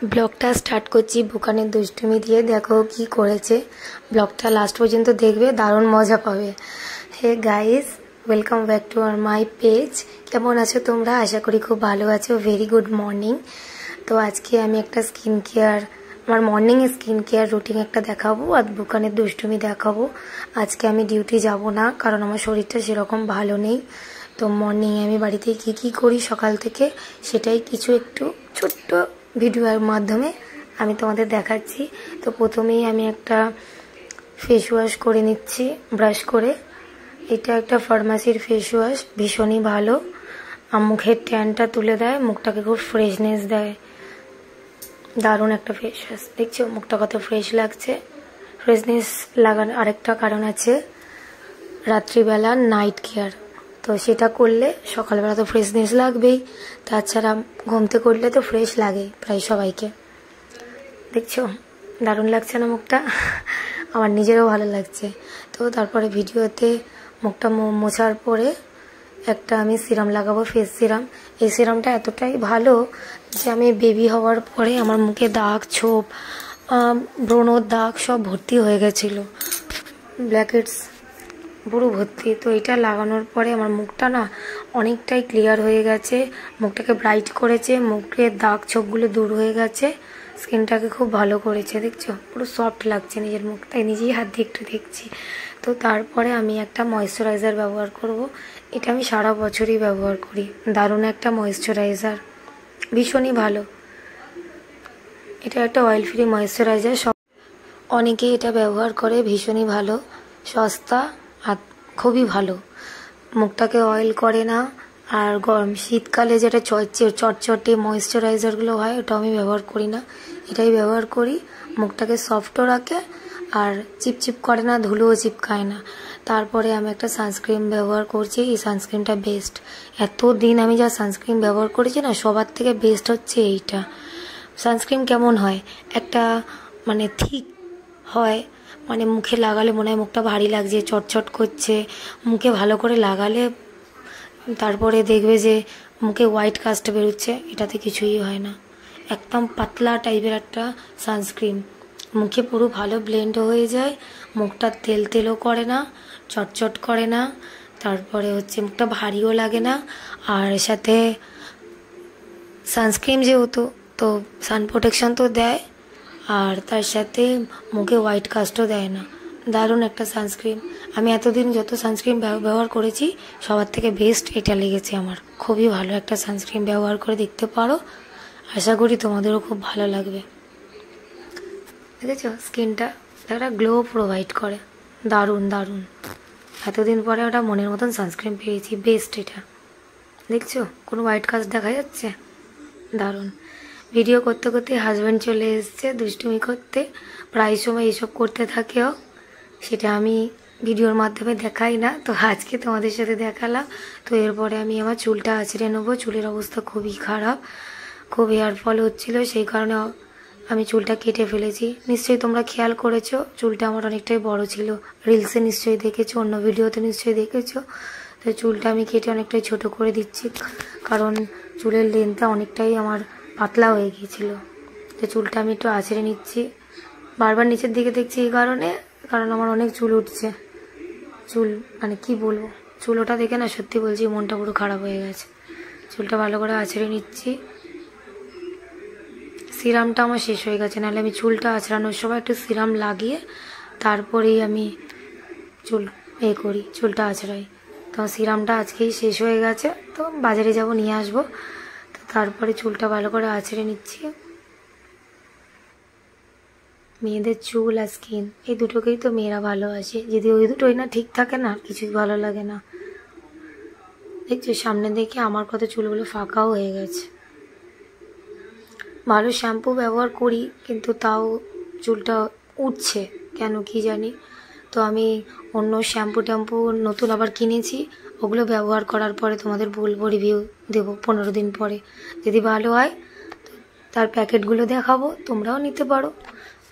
ব্লগটা স্টার্ট করছি বুকানের দুষ্টুমি দিয়ে। দেখো কি করেছে, ব্লগটা লাস্ট পর্যন্ত দেখবে, দারুণ মজা পাবে। Hey guys, welcome back to আর মাই পেজ। কেমন আছো তোমরা? আশা করি খুব ভালো আছো। Very good morning. তো আজকে আমি একটা স্কিন কেয়ার, আমার মর্নিং স্কিন কেয়ার রুটিন একটা দেখাবো আর বুকানের দুষ্টুমি দেখাবো। আজকে আমি ডিউটি যাব না, কারণ আমার শরীরটা সেরকম ভালো নেই। তো মর্নিংয়ে আমি বাড়িতে কি করি সকাল থেকে, সেটাই কিছু একটু ছোট্ট ভিডিওর মাধ্যমে আমি তোমাদের দেখাচ্ছি। তো প্রথমেই আমি একটা ফেস ওয়াশ করে নিচ্ছি ব্রাশ করে। এটা একটা ফার্মাসির ফেস ওয়াশ, ভীষণই ভালো। আর মুখের ট্যানটা তুলে দেয়, মুখটাকে খুব ফ্রেশনেস দেয়। দারুণ একটা ফেস ওয়াশ। দেখছো মুখটা কত ফ্রেশ লাগছে। ফ্রেশনেস লাগার আরেকটা কারণ আছে, রাত্রিবেলা নাইট কেয়ার। তো সেটা করলে সকালবেলা তো ফ্রেশনেস লাগবেই, তাছাড়া ঘুমতে করলে তো ফ্রেশ লাগে প্রায় সবাইকে। দেখছো দারুণ লাগছে না মুখটা? আমার নিজেরও ভালো লাগছে। তো তারপরে ভিডিওতে মুখটা মোছার পরে একটা আমি সিরাম লাগাবো, ফেস সিরাম। এই সিরামটা এতটাই ভালো যে আমি বেবি হওয়ার পরে আমার মুখে দাগ, ছোপ, ব্রণর দাগ সব ভর্তি হয়ে গেছিলো, ব্ল্যাকহেডস পুরো ভর্তি। তো এটা লাগানোর পরে আমার মুখটা না অনেকটাই ক্লিয়ার হয়ে গেছে, মুখটাকে ব্রাইট করেছে, মুখের দাগ ছোপগুলো দূর হয়ে গেছে, স্কিনটাকে খুব ভালো করেছে। দেখছো পুরো সফট লাগছে নিজের মুখ, তাই নিজেই হাত দিয়ে একটু দেখছি। তো তারপরে আমি একটা ময়েশ্চারাইজার ব্যবহার করব। এটা আমি সারা বছরই ব্যবহার করি, দারুণ একটা ময়েশ্চারাইজার, ভীষণই ভালো। এটা একটা অয়েল ফ্রি ময়েশ্চারাইজার, অনেকেই এটা ব্যবহার করে, ভীষণই ভালো, সস্তা আর খুবই ভালো। মুখটাকে অয়েল করে না। আর গরম শীতকালে যেটা চটচটে ময়েশ্চারাইজারগুলো হয়, ওটা আমি ব্যবহার করি না, এটাই ব্যবহার করি। মুখটাকে সফটও রাখে আর চিপচিপ করে না, ধুলোও চিপকায় না। তারপরে আমি একটা সানস্ক্রিন ব্যবহার করছি। এই সানস্ক্রিনটা বেস্ট। এতদিন আমি যা সানস্ক্রিন ব্যবহার করেছি না, সবার থেকে বেস্ট হচ্ছে এইটা। সানস্ক্রিন কেমন হয়, একটা মানে ঠিক হয়, মানে মুখে লাগালে মনে হয় মুখটা ভারী লাগছে, চটচট করছে। মুখে ভালো করে লাগালে তারপরে দেখবে যে মুখে হোয়াইট কাস্ট বেরোচ্ছে, এটাতে কিছুই হয় না। একদম পাতলা টাইপের একটা সানস্ক্রিন, মুখে পুরো ভালো ব্লেন্ড হয়ে যায়, মুখটা তেল তেলও করে না, চটচট করে না, তারপরে হচ্ছে মুখটা ভারীও লাগে না। আর সাথে সানস্ক্রিন যেহেতু, তো সান প্রোটেকশন তো দেয়, আর তার সাথে মুখে হোয়াইট কাস্টও দেয় না। দারুণ একটা সানস্ক্রিন। আমি এতদিন যত সানস্ক্রিন ব্যবহার করেছি সবার থেকে বেস্ট এটা লেগেছে আমার। খুবই ভালো একটা সানস্ক্রিন, ব্যবহার করে দেখতে পারো, আশা করি তোমাদেরও খুব ভালো লাগবে। দেখেছো স্কিনটা একটা গ্লো প্রোভাইড করে, দারুণ দারুণ। এতদিন পরে ওটা মনের মতন সানস্ক্রিন পেয়েছি, বেস্ট এটা। দেখছো কোনো হোয়াইট কাস্ট দেখা যাচ্ছে, দারুণ। ভিডিও করতে করতে হাজব্যান্ড চলে এসছে দুষ্টুমি করতে, প্রায় সময় এসব করতে থাকেও, সেটা আমি ভিডিওর মাধ্যমে দেখাই না, তো আজকে তোমাদের সাথে দেখালাম। তো এরপরে আমি আমার চুলটা আঁচড়ে নেবো। চুলের অবস্থা খুবই খারাপ, খুব হেয়ার ফল হচ্ছিলো, সেই কারণে আমি চুলটা কেটে ফেলেছি। নিশ্চয়ই তোমরা খেয়াল করেছো, চুলটা আমার অনেকটাই বড় ছিল, রিলসে নিশ্চয়ই দেখেছো, অন্য ভিডিওতে নিশ্চয়ই দেখেছো। তো চুলটা আমি কেটে অনেকটাই ছোট করে দিচ্ছি, কারণ চুলের লেন্থটা অনেকটাই আমার পাতলা হয়ে গিয়েছিল। তো চুলটা আমি একটু আঁচড়ে নিচ্ছি, বারবার নিচের দিকে দেখছি এই কারণে, কারণ আমার অনেক চুল উঠছে। চুল মানে কি বলবো, চুল ওটা দেখে না সত্যি বলছি মনটা পুরো খারাপ হয়ে গেছে। চুলটা ভালো করে আঁচড়ে নিচ্ছি। সিরামটা আমার শেষ হয়ে গেছে, নাহলে আমি চুলটা আঁচড়ানোর সময় একটু সিরাম লাগিয়ে তারপরেই আমি চুল করি, চুলটা আঁচড়াই। তো সিরামটা আজকেই শেষ হয়ে গেছে, তো বাজারে যাব নিয়ে আসবো। তো তারপরে চুলটা ভালো করে আঁচড়ে নিচ্ছি। মেয়েদের চুল আর স্কিন এই দুটোকেই তো মেয়েরা ভালোবাসে, যদি ওই দুটোই না ঠিক থাকে না, কিছুই ভালো লাগে না। দেখছো সামনে দেখে আমার কত চুলগুলো ফাঁকাও হয়ে গেছে। ভালো শ্যাম্পু ব্যবহার করি, কিন্তু তাও চুলটা উঠছে কেন কি জানি। তো আমি অন্য শ্যাম্পু ট্যাম্পু নতুন আবার কিনেছি, ওগুলো ব্যবহার করার পরে তোমাদের বলবো, রিভিউ দেবো 15 দিন পরে। যদি ভালো হয় তার প্যাকেটগুলো দেখাবো, তোমরাও নিতে পারো।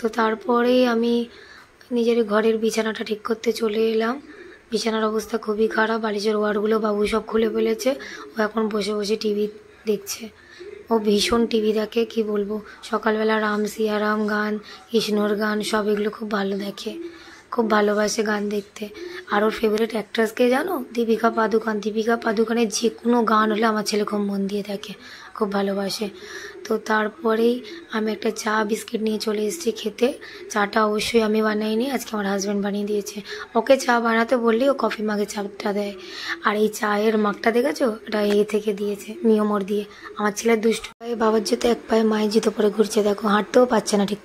তো তারপরেই আমি নিজের ঘরের বিছানাটা ঠিক করতে চলে এলাম। বিছানার অবস্থা খুবই খারাপ, বালিশের ওয়ারগুলো বাবু সব খুলে ফেলেছে, ও এখন বসে বসে টিভি দেখছে। ও ভীষণ টিভি দেখে, কি বলবো, সকালবেলা রাম সিয়ারাম গান, কৃষ্ণর গান, সব এগুলো খুব ভালো দেখে, খুব ভালোবাসে গান দেখতে। আর ওর ফেভারিট অ্যাক্ট্রেসকে জানো? দীপিকা পাদুকোন। দীপিকা পাদুকোনের যে কোনো গান হলে আমার ছেলে খুব মন দিয়ে দেখে, খুব ভালোবাসে। তো তারপরেই আমি একটা চা বিস্কিট নিয়ে চলে এসেছি খেতে। চাটা অবশ্যই আমি বানাইনি, আজকে আমার হাজব্যান্ড বানিয়ে দিয়েছে। ওকে চা বানাতে বললেই ও কফি মাগে চাটা দেয়। আর এই চায়ের মাগটা দেখেছো? এটা থেকে দিয়েছে, মিয়মোর দিয়ে। আমার ছেলের দুষ্টু পায়ে বাবার জুতো, এক পায়ে মায়ের জুতো পরে ঘুরছে, দেখো হাঁটতেও পারছে না ঠিক।